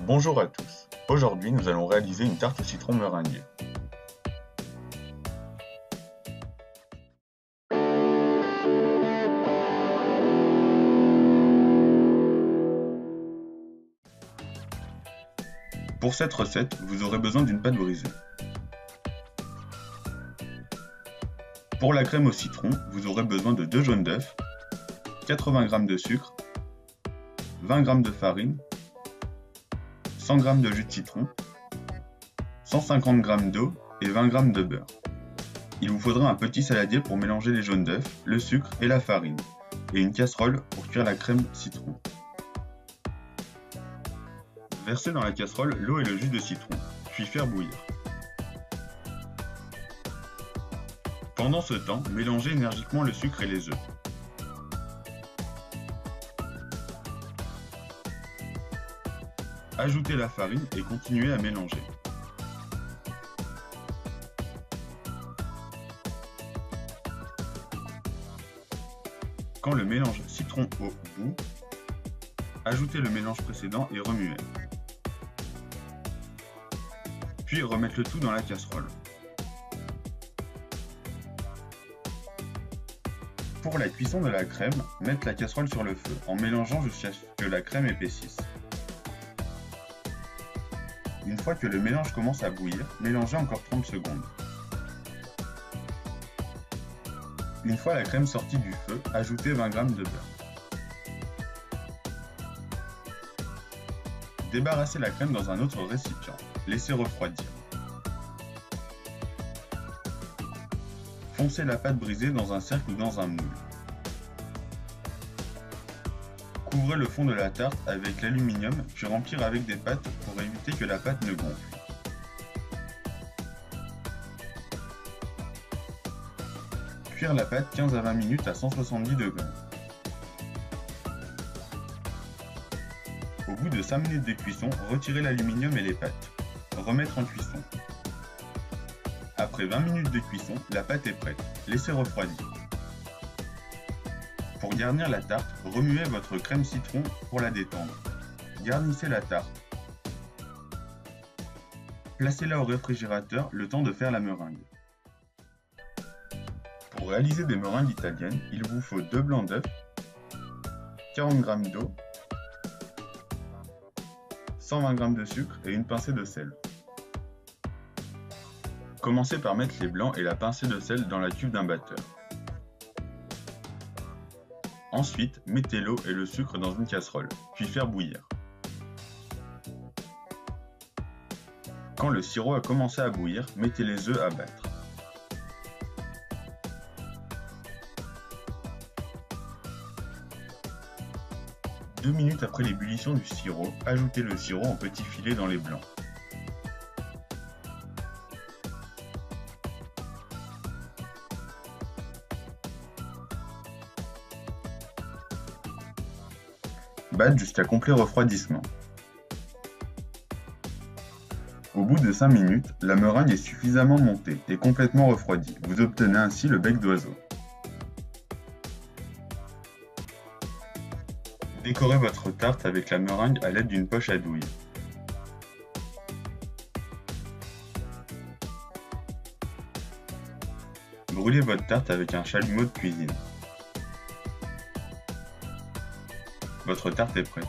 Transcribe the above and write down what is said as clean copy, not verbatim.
Bonjour à tous. Aujourd'hui, nous allons réaliser une tarte au citron meringuée. Pour cette recette, vous aurez besoin d'une pâte brisée. Pour la crème au citron, vous aurez besoin de 2 jaunes d'œufs, 80 g de sucre, 20 g de farine, 100 g de jus de citron, 150 g d'eau et 20 g de beurre. Il vous faudra un petit saladier pour mélanger les jaunes d'œufs, le sucre et la farine, et une casserole pour cuire la crème citron. Versez dans la casserole l'eau et le jus de citron, puis faire bouillir. Pendant ce temps, mélangez énergiquement le sucre et les œufs. Ajoutez la farine et continuez à mélanger. Quand le mélange citron au bout, ajoutez le mélange précédent et remuez. Puis remettre le tout dans la casserole. Pour la cuisson de la crème, mettez la casserole sur le feu en mélangeant jusqu'à ce que la crème épaississe. Une fois que le mélange commence à bouillir, mélangez encore 30 secondes. Une fois la crème sortie du feu, ajoutez 20 g de beurre. Débarrassez la crème dans un autre récipient. Laissez refroidir. Foncez la pâte brisée dans un cercle ou dans un moule. Couvrez le fond de la tarte avec l'aluminium, puis remplir avec des pâtes pour éviter que la pâte ne gonfle. Cuire la pâte 15 à 20 minutes à 170 degrés. Au bout de 5 minutes de cuisson, retirez l'aluminium et les pâtes. Remettre en cuisson. Après 20 minutes de cuisson, la pâte est prête. Laissez refroidir. Pour garnir la tarte, remuez votre crème citron pour la détendre. Garnissez la tarte. Placez-la au réfrigérateur le temps de faire la meringue. Pour réaliser des meringues italiennes, il vous faut 2 blancs d'œufs, 40 g d'eau, 120 g de sucre et une pincée de sel. Commencez par mettre les blancs et la pincée de sel dans la cuve d'un batteur. Ensuite, mettez l'eau et le sucre dans une casserole, puis faire bouillir. Quand le sirop a commencé à bouillir, mettez les œufs à battre. Deux minutes après l'ébullition du sirop, ajoutez le sirop en petits filets dans les blancs. Battre jusqu'à complet refroidissement. Au bout de 5 minutes, la meringue est suffisamment montée et complètement refroidie. Vous obtenez ainsi le bec d'oiseau. Décorez votre tarte avec la meringue à l'aide d'une poche à douille. Brûlez votre tarte avec un chalumeau de cuisine. Votre tarte est prête.